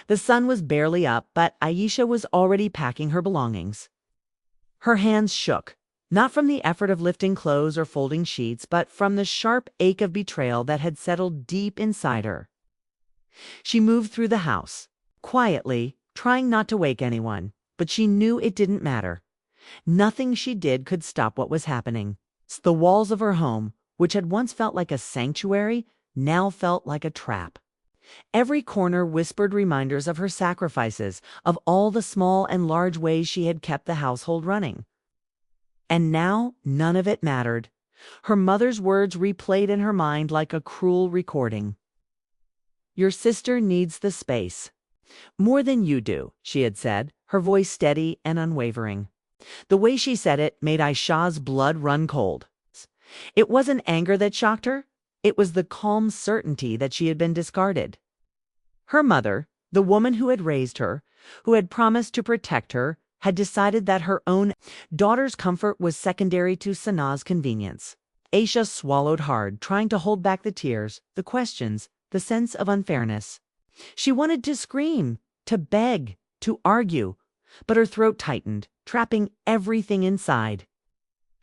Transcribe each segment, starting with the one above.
The sun was barely up, but Aisha was already packing her belongings. Her hands shook, not from the effort of lifting clothes or folding sheets, but from the sharp ache of betrayal that had settled deep inside her. She moved through the house, quietly, trying not to wake anyone, but she knew it didn't matter. Nothing she did could stop what was happening. The walls of her home, which had once felt like a sanctuary, now felt like a trap. Every corner whispered reminders of her sacrifices, of all the small and large ways she had kept the household running. And now none of it mattered. Her mother's words replayed in her mind like a cruel recording. "Your sister needs the space. More than you do," she had said, her voice steady and unwavering. The way she said it made Aisha's blood run cold. It wasn't anger that shocked her. It was the calm certainty that she had been discarded. Her mother, the woman who had raised her, who had promised to protect her, had decided that her own daughter's comfort was secondary to Sanaa's convenience. Aisha swallowed hard, trying to hold back the tears, the questions, the sense of unfairness. She wanted to scream, to beg, to argue, but her throat tightened, trapping everything inside.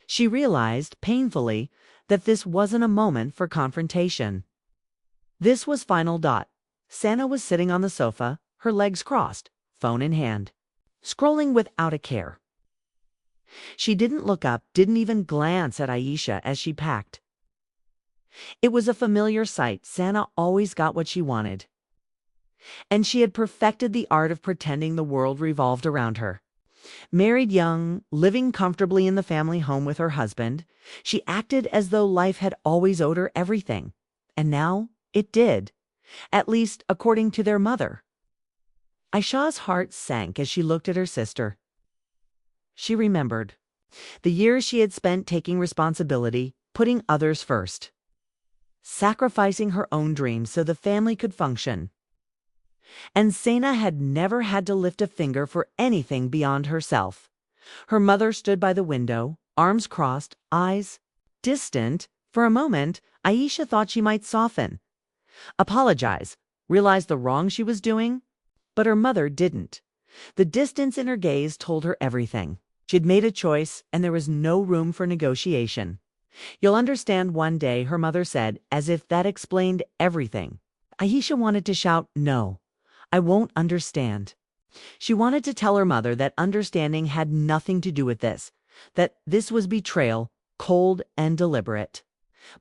She realized, painfully, that this wasn't a moment for confrontation. This was final. Sanaa was sitting on the sofa, her legs crossed, phone in hand, scrolling without a care. She didn't look up, didn't even glance at Aisha as she packed. It was a familiar sight. Sanaa always got what she wanted. And she had perfected the art of pretending the world revolved around her. Married young, living comfortably in the family home with her husband, she acted as though life had always owed her everything. And now it did, at least according to their mother. Aisha's heart sank as she looked at her sister. She remembered the years she had spent taking responsibility, putting others first, sacrificing her own dreams so the family could function. And Sanaa had never had to lift a finger for anything beyond herself. Her mother stood by the window, arms crossed, eyes distant. For a moment, Aisha thought she might soften, apologize, realize the wrong she was doing. But her mother didn't. The distance in her gaze told her everything. She'd made a choice, and there was no room for negotiation. "You'll understand one day," her mother said, as if that explained everything. Aisha wanted to shout, "No, I won't understand." She wanted to tell her mother that understanding had nothing to do with this, that this was betrayal, cold and deliberate.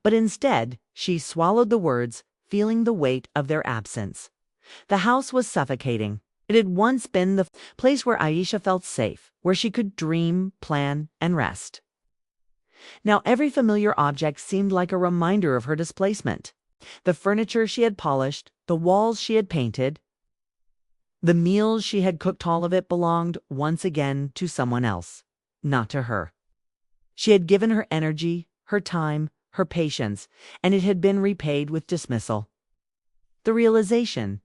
But instead, she swallowed the words, feeling the weight of their absence. The house was suffocating. It had once been the place where Aisha felt safe, where she could dream, plan, and rest. Now every familiar object seemed like a reminder of her displacement. The furniture she had polished, the walls she had painted, the meals she had cooked, all of it belonged once again to someone else, not to her. She had given her energy, her time, her patience, and it had been repaid with dismissal. The realization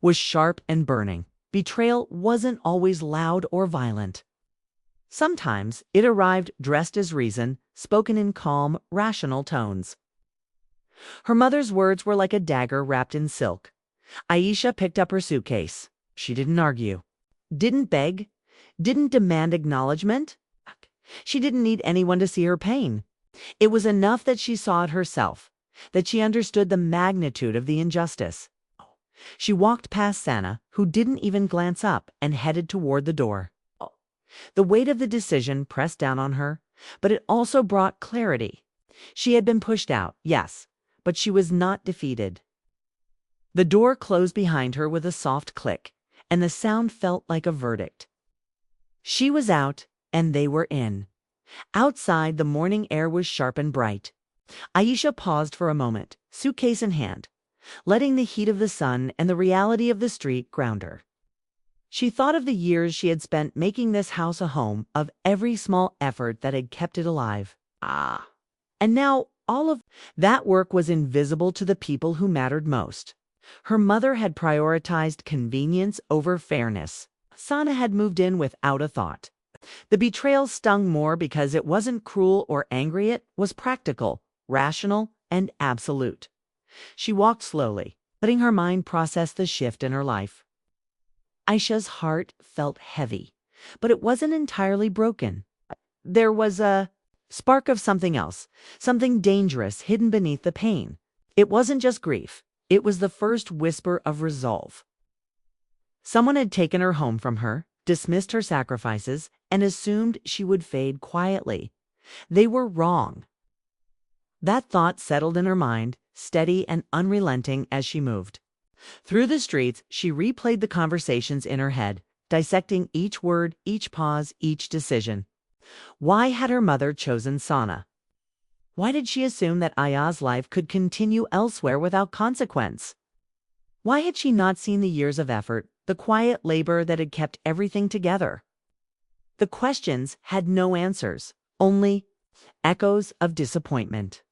was sharp and burning. Betrayal wasn't always loud or violent. Sometimes it arrived dressed as reason, spoken in calm, rational tones. Her mother's words were like a dagger wrapped in silk. Aisha picked up her suitcase. She didn't argue, didn't beg, didn't demand acknowledgement. She didn't need anyone to see her pain. It was enough that she saw it herself, that she understood the magnitude of the injustice. She walked past Sanaa, who didn't even glance up, and headed toward the door. The weight of the decision pressed down on her, but it also brought clarity. She had been pushed out, yes, but she was not defeated. The door closed behind her with a soft click, and the sound felt like a verdict. She was out, and they were in. Outside, the morning air was sharp and bright. Aisha paused for a moment, suitcase in hand, letting the heat of the sun and the reality of the street ground her. She thought of the years she had spent making this house a home, of every small effort that had kept it alive. And now all of that work was invisible to the people who mattered most. Her mother had prioritized convenience over fairness. Sanaa had moved in without a thought. The betrayal stung more because it wasn't cruel or angry, it was practical, rational, and absolute. She walked slowly, letting her mind process the shift in her life. Aisha's heart felt heavy, but it wasn't entirely broken. There was a spark of something else, something dangerous hidden beneath the pain. It wasn't just grief. It was the first whisper of resolve. Someone had taken her home from her, dismissed her sacrifices, and assumed she would fade quietly. They were wrong. That thought settled in her mind, steady and unrelenting as she moved. Through the streets, she replayed the conversations in her head, dissecting each word, each pause, each decision. Why had her mother chosen Sana? Why did she assume that Aya's life could continue elsewhere without consequence? Why had she not seen the years of effort, the quiet labor that had kept everything together? The questions had no answers, only echoes of disappointment,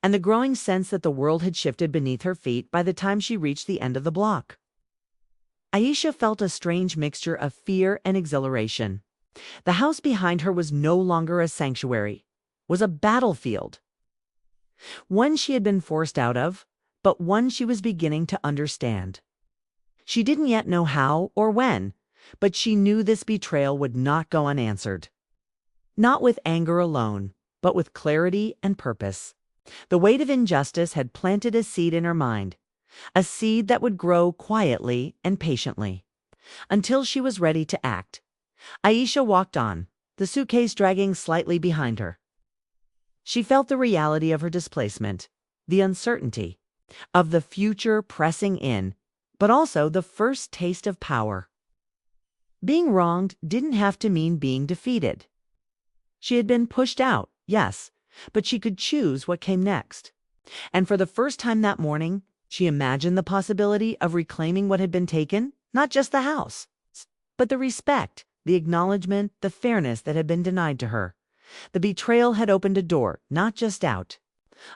and the growing sense that the world had shifted beneath her feet by the time she reached the end of the block. Aisha felt a strange mixture of fear and exhilaration. The house behind her was no longer a sanctuary, was a battlefield. One she had been forced out of, but one she was beginning to understand. She didn't yet know how or when, but she knew this betrayal would not go unanswered. Not with anger alone, but with clarity and purpose. The weight of injustice had planted a seed in her mind, a seed that would grow quietly and patiently, until she was ready to act. Aisha walked on, the suitcase dragging slightly behind her. She felt the reality of her displacement, the uncertainty of the future pressing in, but also the first taste of power. Being wronged didn't have to mean being defeated. She had been pushed out, yes, but she could choose what came next. And for the first time that morning, she imagined the possibility of reclaiming what had been taken, not just the house, but the respect, the acknowledgement, the fairness that had been denied to her. The betrayal had opened a door, not just out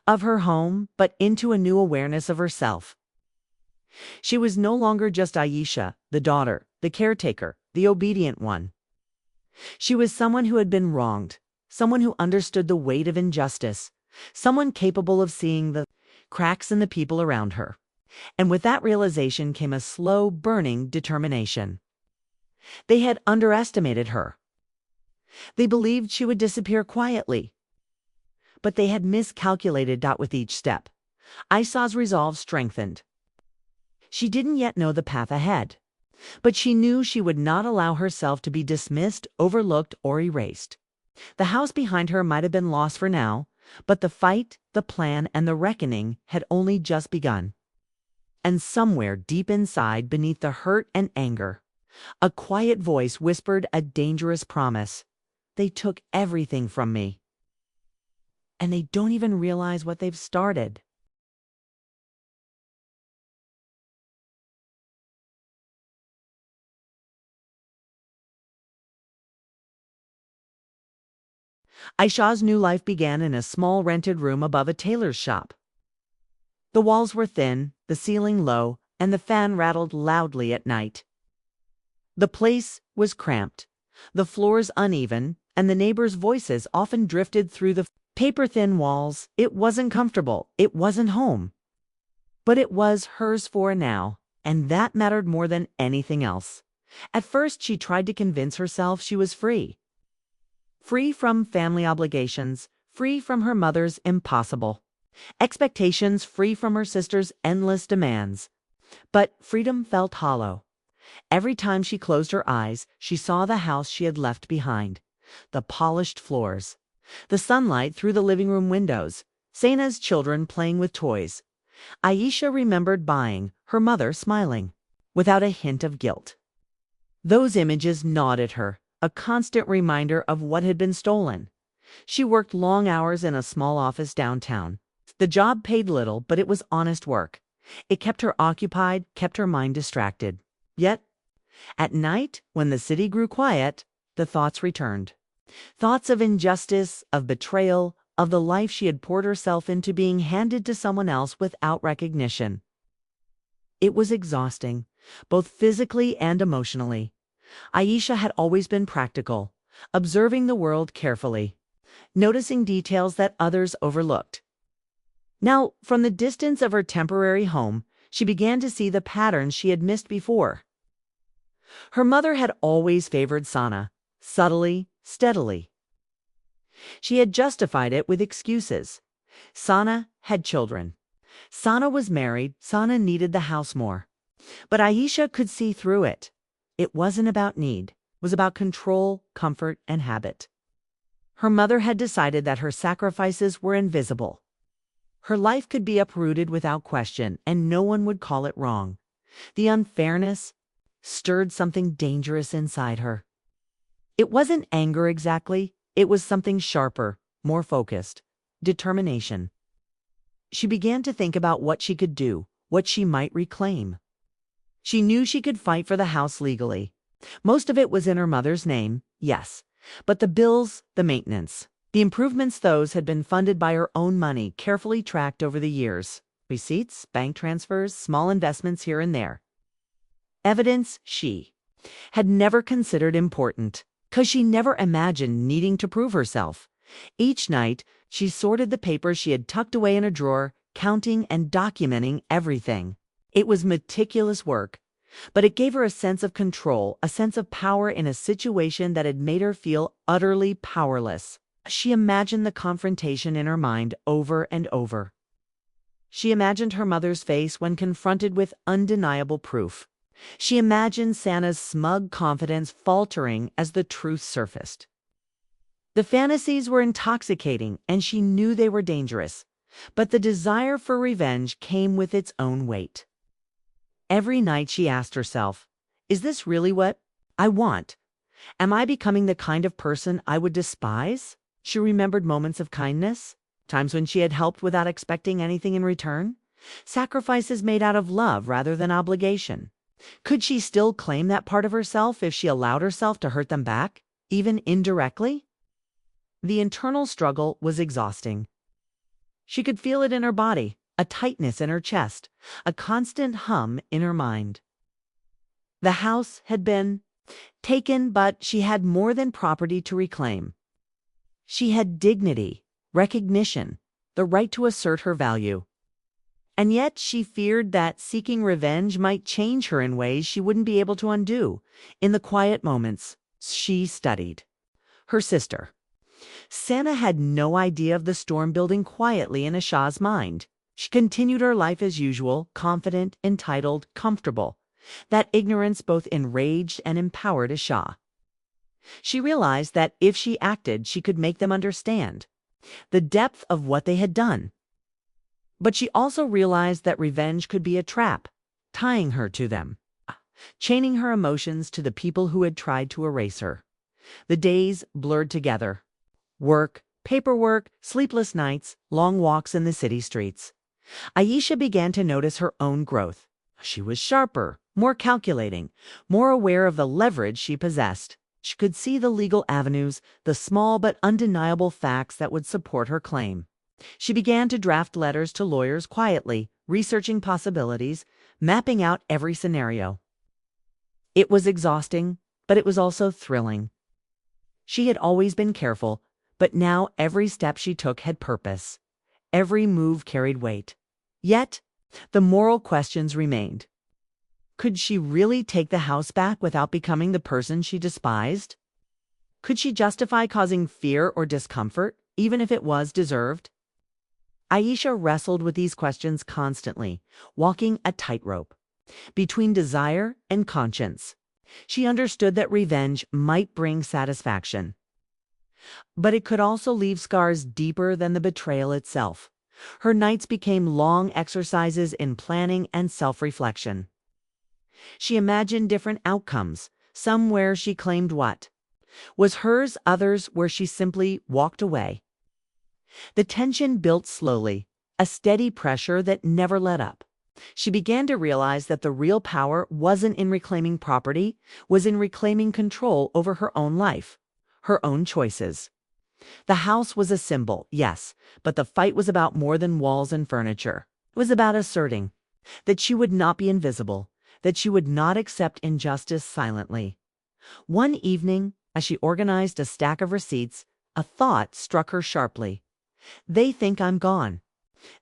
of her home, but into a new awareness of herself. She was no longer just Aisha, the daughter, the caretaker, the obedient one. She was someone who had been wronged, someone who understood the weight of injustice, someone capable of seeing the cracks in the people around her. And with that realization came a slow, burning determination. They had underestimated her. They believed she would disappear quietly. But they had miscalculated with each step. Aisa's resolve strengthened. She didn't yet know the path ahead, but she knew she would not allow herself to be dismissed, overlooked, or erased. The house behind her might have been lost for now, but the fight, the plan, and the reckoning had only just begun. And somewhere deep inside, beneath the hurt and anger, a quiet voice whispered a dangerous promise. They took everything from me. And they don't even realize what they've started. Aisha's new life began in a small rented room above a tailor's shop. The walls were thin, the ceiling low, and the fan rattled loudly at night. The place was cramped, the floors uneven, and the neighbors' voices often drifted through the paper-thin walls. It wasn't comfortable, it wasn't home. But it was hers for now, and that mattered more than anything else. At first, she tried to convince herself she was free. Free from family obligations, free from her mother's impossible expectations, free from her sister's endless demands. But freedom felt hollow. Every time she closed her eyes, she saw the house she had left behind, the polished floors, the sunlight through the living room windows, Sana's children playing with toys. Aisha remembered buying, her mother smiling, without a hint of guilt. Those images gnawed at her, a constant reminder of what had been stolen. She worked long hours in a small office downtown. The job paid little, but it was honest work. It kept her occupied, kept her mind distracted. Yet, at night, when the city grew quiet, the thoughts returned. Thoughts of injustice, of betrayal, of the life she had poured herself into being handed to someone else without recognition. It was exhausting, both physically and emotionally. Aisha had always been practical, observing the world carefully, noticing details that others overlooked. Now, from the distance of her temporary home, she began to see the patterns she had missed before. Her mother had always favored Sana, subtly, steadily. She had justified it with excuses. Sana had children. Sana was married. Sana needed the house more. But Aisha could see through it. It wasn't about need. It was about control, comfort, and habit. Her mother had decided that her sacrifices were invisible. Her life could be uprooted without question, and no one would call it wrong. The unfairness stirred something dangerous inside her. It wasn't anger exactly. It was something sharper, more focused. Determination. She began to think about what she could do, what she might reclaim. She knew she could fight for the house legally. Most of it was in her mother's name, yes. But the bills, the maintenance, the improvements, those had been funded by her own money, carefully tracked over the years. Receipts, bank transfers, small investments here and there. Evidence she had never considered important, because she never imagined needing to prove herself. Each night, she sorted the papers she had tucked away in a drawer, counting and documenting everything. It was meticulous work, but it gave her a sense of control, a sense of power in a situation that had made her feel utterly powerless. She imagined the confrontation in her mind over and over. She imagined her mother's face when confronted with undeniable proof. She imagined Sana's smug confidence faltering as the truth surfaced. The fantasies were intoxicating, and she knew they were dangerous, but the desire for revenge came with its own weight. Every night she asked herself, is this really what I want? Am I becoming the kind of person I would despise? She remembered moments of kindness, times when she had helped without expecting anything in return, sacrifices made out of love rather than obligation. Could she still claim that part of herself if she allowed herself to hurt them back, even indirectly? The internal struggle was exhausting. She could feel it in her body, a tightness in her chest, a constant hum in her mind. The house had been taken, but she had more than property to reclaim. She had dignity, recognition, the right to assert her value. And yet she feared that seeking revenge might change her in ways she wouldn't be able to undo. In the quiet moments, she studied her sister. Sana had no idea of the storm building quietly in Asha's mind. She continued her life as usual, confident, entitled, comfortable. That ignorance both enraged and empowered Asha. She realized that if she acted, she could make them understand the depth of what they had done. But she also realized that revenge could be a trap, tying her to them, chaining her emotions to the people who had tried to erase her. The days blurred together. Work, paperwork, sleepless nights, long walks in the city streets. Aisha began to notice her own growth. She was sharper, more calculating, more aware of the leverage she possessed. She could see the legal avenues, the small but undeniable facts that would support her claim. She began to draft letters to lawyers quietly, researching possibilities, mapping out every scenario. It was exhausting, but it was also thrilling. She had always been careful, but now every step she took had purpose. Every move carried weight. Yet, the moral questions remained. Could she really take the house back without becoming the person she despised? Could she justify causing fear or discomfort, even if it was deserved? Aisha wrestled with these questions constantly, walking a tightrope between desire and conscience. She understood that revenge might bring satisfaction, but it could also leave scars deeper than the betrayal itself. Her nights became long exercises in planning and self-reflection. She imagined different outcomes, some where she claimed what was hers, others where she simply walked away. The tension built slowly, a steady pressure that never let up. She began to realize that the real power wasn't in reclaiming property, was in reclaiming control over her own life, her own choices. The house was a symbol, yes, but the fight was about more than walls and furniture. It was about asserting that she would not be invisible, that she would not accept injustice silently. One evening, as she organized a stack of receipts, a thought struck her sharply. They think I'm gone.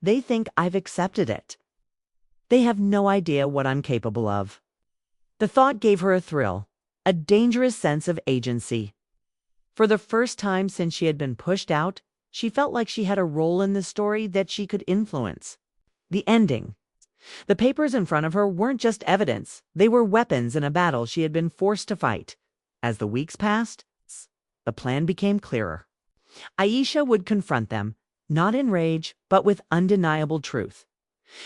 They think I've accepted it. They have no idea what I'm capable of. The thought gave her a thrill, a dangerous sense of agency. For the first time since she had been pushed out, she felt like she had a role in the story that she could influence. The ending. The papers in front of her weren't just evidence, they were weapons in a battle she had been forced to fight. As the weeks passed, the plan became clearer. Aisha would confront them, not in rage, but with undeniable truth.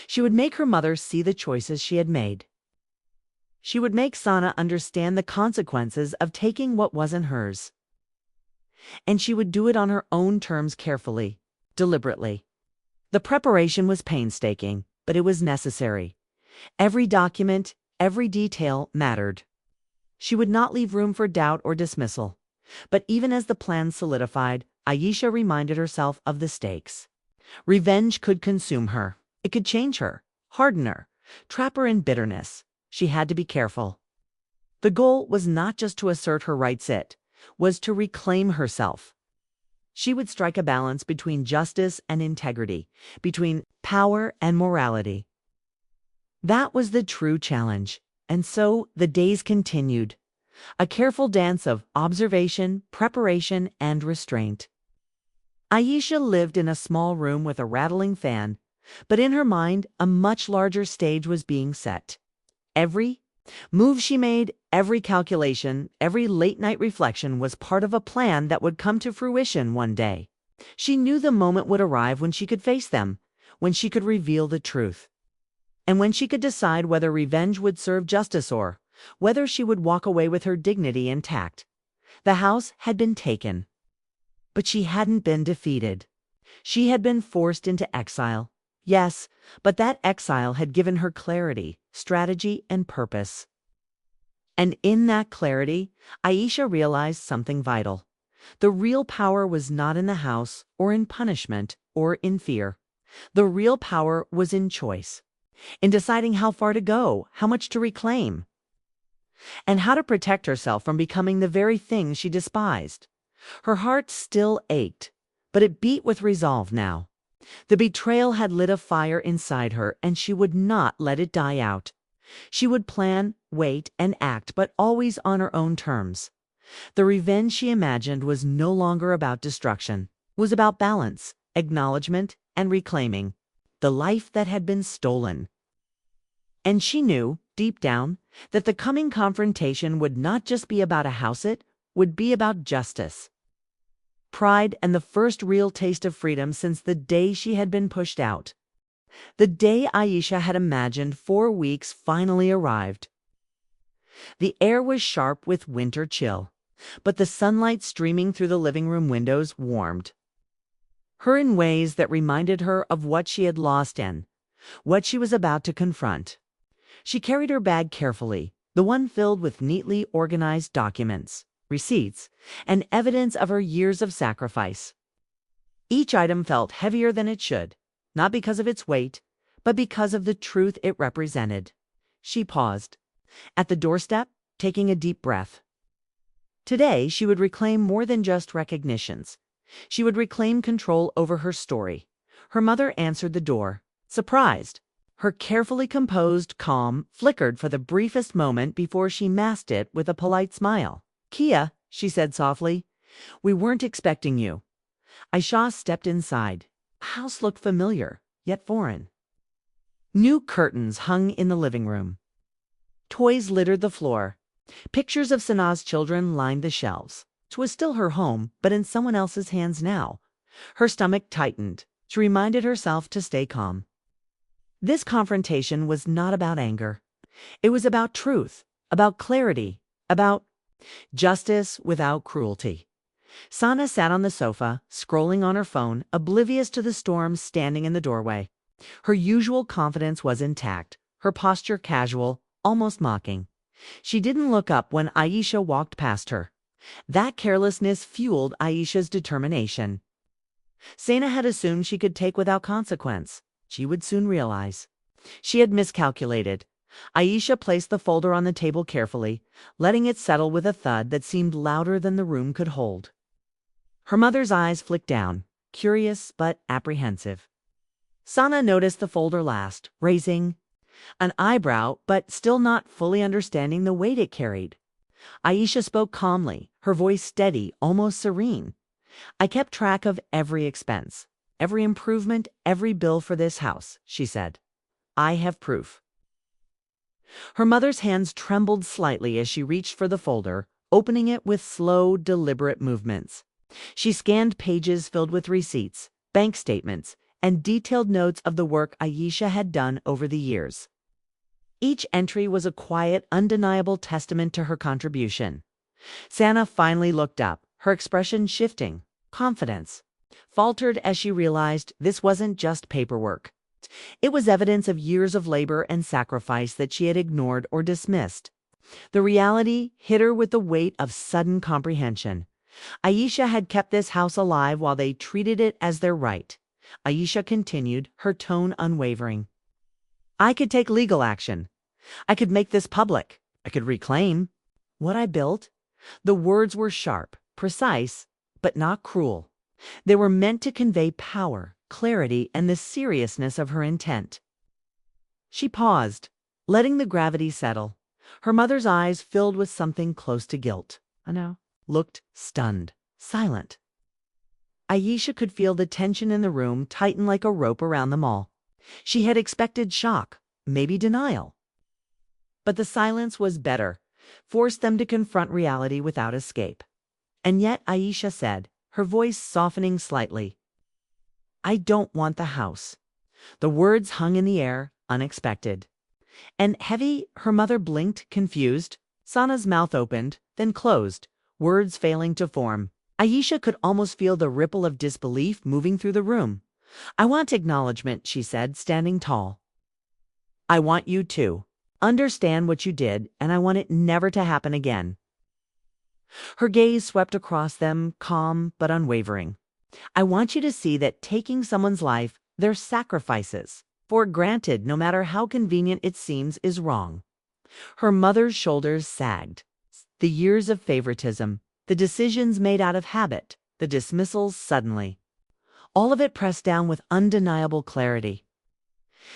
She would make her mother see the choices she had made. She would make Sana understand the consequences of taking what wasn't hers. And she would do it on her own terms, carefully, deliberately. The preparation was painstaking, but it was necessary. Every document, every detail mattered. She would not leave room for doubt or dismissal. But even as the plan solidified, Aisha reminded herself of the stakes. Revenge could consume her. It could change her, harden her, trap her in bitterness. She had to be careful. The goal was not just to assert her rights, it was to reclaim herself. She would strike a balance between justice and integrity, between power and morality. That was the true challenge, and so the days continued. A careful dance of observation, preparation, and restraint. Aisha lived in a small room with a rattling fan, but in her mind a much larger stage was being set. Every move she made, every calculation, every late-night reflection was part of a plan that would come to fruition one day. She knew the moment would arrive when she could face them, when she could reveal the truth, and when she could decide whether revenge would serve justice or whether she would walk away with her dignity intact. The house had been taken, but she hadn't been defeated. She had been forced into exile. Yes, but that exile had given her clarity, strategy, and purpose. And in that clarity, Aisha realized something vital. The real power was not in the house, or in punishment, or in fear. The real power was in choice, in deciding how far to go, how much to reclaim, and how to protect herself from becoming the very thing she despised. Her heart still ached, but it beat with resolve now. The betrayal had lit a fire inside her, and she would not let it die out. She would plan, wait, and act, but always on her own terms. The revenge she imagined was no longer about destruction. It was about balance, acknowledgement, and reclaiming the life that had been stolen. And she knew, deep down, that the coming confrontation would not just be about a house, it would be about justice, pride, and the first real taste of freedom since the day she had been pushed out. The day Aisha had imagined 4 weeks finally arrived. The air was sharp with winter chill, but the sunlight streaming through the living room windows warmed her in ways that reminded her of what she had lost and what she was about to confront. She carried her bag carefully, the one filled with neatly organized documents, receipts, and evidence of her years of sacrifice. Each item felt heavier than it should, not because of its weight, but because of the truth it represented. She paused at the doorstep, taking a deep breath. Today, she would reclaim more than just recognitions. She would reclaim control over her story. Her mother answered the door, surprised. Her carefully composed calm flickered for the briefest moment before she masked it with a polite smile. "Kia," she said softly, "we weren't expecting you." Aisha stepped inside. The house looked familiar, yet foreign. New curtains hung in the living room. Toys littered the floor. Pictures of Sana's children lined the shelves. It was still her home, but in someone else's hands now. Her stomach tightened. She reminded herself to stay calm. This confrontation was not about anger. It was about truth, about clarity, about justice without cruelty. Sana sat on the sofa, scrolling on her phone, oblivious to the storm standing in the doorway. Her usual confidence was intact, her posture casual, almost mocking. She didn't look up when Aisha walked past her. That carelessness fueled Aisha's determination. Sana had assumed she could take without consequence. She would soon realize. She had miscalculated. Aisha placed the folder on the table carefully, letting it settle with a thud that seemed louder than the room could hold. Her mother's eyes flicked down, curious but apprehensive. Sana noticed the folder last, raising an eyebrow, but still not fully understanding the weight it carried. Aisha spoke calmly, her voice steady, almost serene. I kept track of every expense, every improvement, every bill for this house, she said. I have proof. Her mother's hands trembled slightly as she reached for the folder, opening it with slow, deliberate movements. She scanned pages filled with receipts, bank statements, and detailed notes of the work Aisha had done over the years. Each entry was a quiet, undeniable testament to her contribution. Santa finally looked up, her expression shifting. Confidence faltered as she realized this wasn't just paperwork. It was evidence of years of labor and sacrifice that she had ignored or dismissed. The reality hit her with the weight of sudden comprehension. Aisha had kept this house alive while they treated it as their right. Aisha continued, her tone unwavering. I could take legal action. I could make this public. I could reclaim what I built. The words were sharp, precise, but not cruel. They were meant to convey power, clarity, and the seriousness of her intent. She paused, letting the gravity settle. Her mother's eyes, filled with something close to guilt, looked stunned, silent. Aisha could feel the tension in the room tighten like a rope around them all. She had expected shock, maybe denial. But the silence was better, forced them to confront reality without escape. And yet Aisha said, her voice softening slightly, I don't want the house. The words hung in the air, unexpected. And heavy, her mother blinked, confused. Sana's mouth opened, then closed, words failing to form. Aisha could almost feel the ripple of disbelief moving through the room. I want acknowledgement, she said, standing tall. I want you to understand what you did, and I want it never to happen again. Her gaze swept across them, calm but unwavering. I want you to see that taking someone's life, their sacrifices, for granted no matter how convenient it seems, is wrong. Her mother's shoulders sagged. The years of favoritism, the decisions made out of habit, the dismissals suddenly. All of it pressed down with undeniable clarity.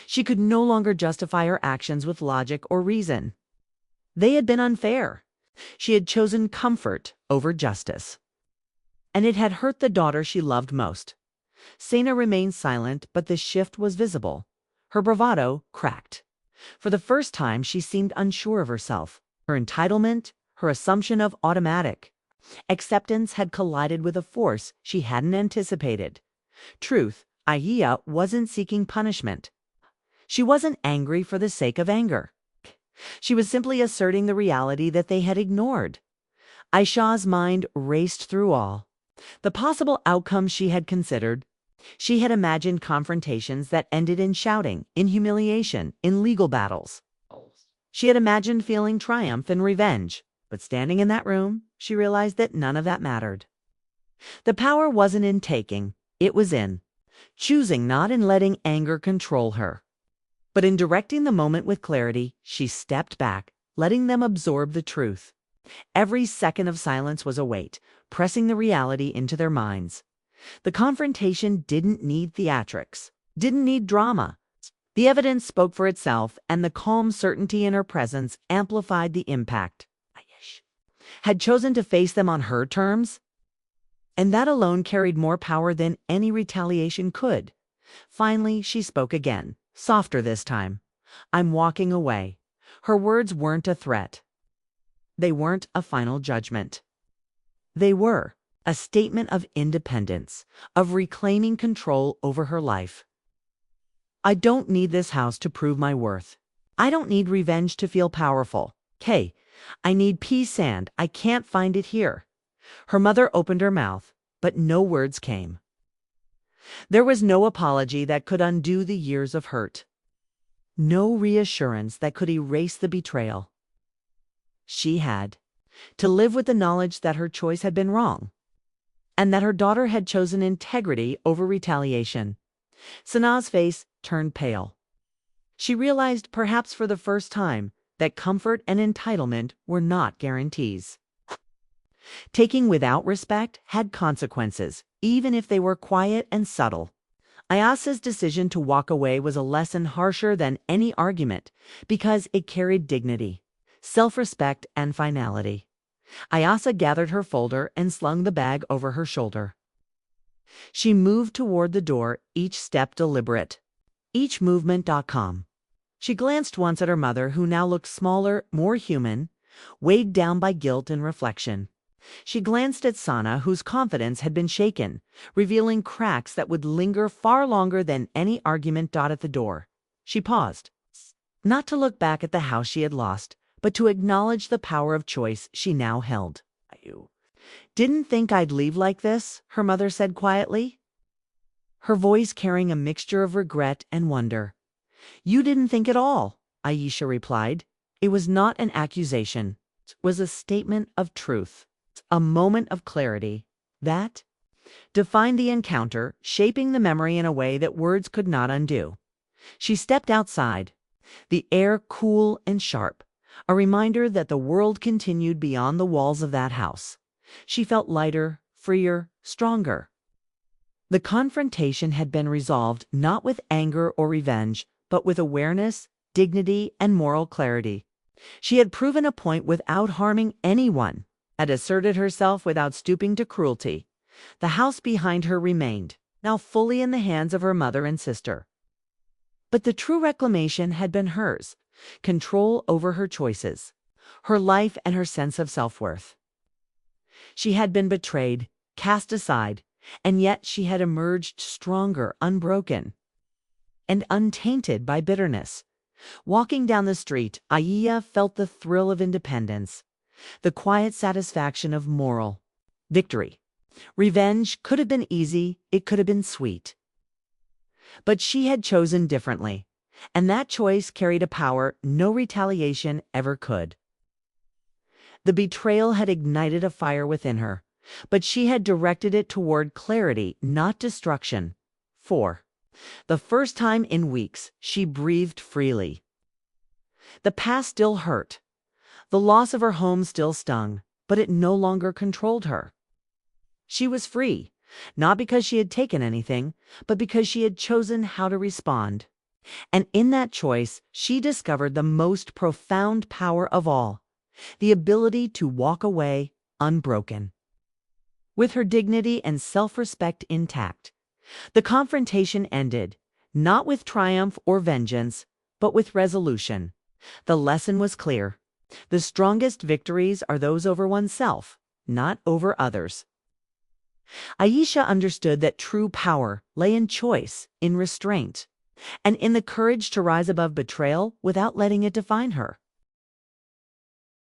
She could no longer justify her actions with logic or reason. They had been unfair. She had chosen comfort over justice. And it had hurt the daughter she loved most. Sana remained silent, but the shift was visible. Her bravado cracked. For the first time, she seemed unsure of herself. Her entitlement, her assumption of automatic acceptance had collided with a force she hadn't anticipated. Truth, Aisha wasn't seeking punishment. She wasn't angry for the sake of anger. She was simply asserting the reality that they had ignored. Aisha's mind raced through all the possible outcomes she had considered. She had imagined confrontations that ended in shouting, in humiliation, in legal battles. She had imagined feeling triumph and revenge, but standing in that room, she realized that none of that mattered. The power wasn't in taking, it was in choosing, not in letting anger control her. But in directing the moment with clarity, she stepped back, letting them absorb the truth. Every second of silence was a weight, pressing the reality into their minds. The confrontation didn't need theatrics, didn't need drama. The evidence spoke for itself, and the calm certainty in her presence amplified the impact. Aisha had chosen to face them on her terms, and that alone carried more power than any retaliation could. Finally, she spoke again, softer this time. I'm walking away. Her words weren't a threat. They weren't a final judgment. They were a statement of independence, of reclaiming control over her life. I don't need this house to prove my worth. I don't need revenge to feel powerful. Kay, I need peace, and I can't find it here. Her mother opened her mouth, but no words came. There was no apology that could undo the years of hurt. No reassurance that could erase the betrayal. She had to live with the knowledge that her choice had been wrong, and that her daughter had chosen integrity over retaliation. Sana's face turned pale. She realized, perhaps for the first time, that comfort and entitlement were not guarantees. Taking without respect had consequences, even if they were quiet and subtle. Ayasa's decision to walk away was a lesson harsher than any argument because it carried dignity, self-respect, and finality. Ayasa gathered her folder and slung the bag over her shoulder. She moved toward the door, each step deliberate, each movement calm. She glanced once at her mother, who now looked smaller, more human, weighed down by guilt and reflection. She glanced at Sana, whose confidence had been shaken, revealing cracks that would linger far longer than any argument at the door. She paused, not to look back at the house she had lost, but to acknowledge the power of choice she now held. "You didn't think I'd leave like this?" her mother said quietly, her voice carrying a mixture of regret and wonder. "You didn't think at all," Aisha replied. It was not an accusation. It was a statement of truth, a moment of clarity that defined the encounter, shaping the memory in a way that words could not undo. She stepped outside, the air cool and sharp, a reminder that the world continued beyond the walls of that house. She felt lighter, freer, stronger. The confrontation had been resolved not with anger or revenge, but with awareness, dignity, and moral clarity. She had proven a point without harming anyone, had asserted herself without stooping to cruelty. The house behind her remained, now fully in the hands of her mother and sister. But the true reclamation had been hers, control over her choices, her life, and her sense of self-worth. She had been betrayed, cast aside, and yet she had emerged stronger, unbroken, and untainted by bitterness. Walking down the street, Aya felt the thrill of independence, the quiet satisfaction of moral victory. Revenge could have been easy, it could have been sweet. But she had chosen differently, and that choice carried a power no retaliation ever could. The betrayal had ignited a fire within her, but she had directed it toward clarity, not destruction. For the first time in weeks, she breathed freely. The past still hurt. The loss of her home still stung, but it no longer controlled her. She was free, not because she had taken anything, but because she had chosen how to respond. And in that choice, she discovered the most profound power of all, the ability to walk away unbroken. With her dignity and self-respect intact, the confrontation ended, not with triumph or vengeance, but with resolution. The lesson was clear. The strongest victories are those over oneself, not over others. Aisha understood that true power lay in choice, in restraint, and in the courage to rise above betrayal without letting it define her.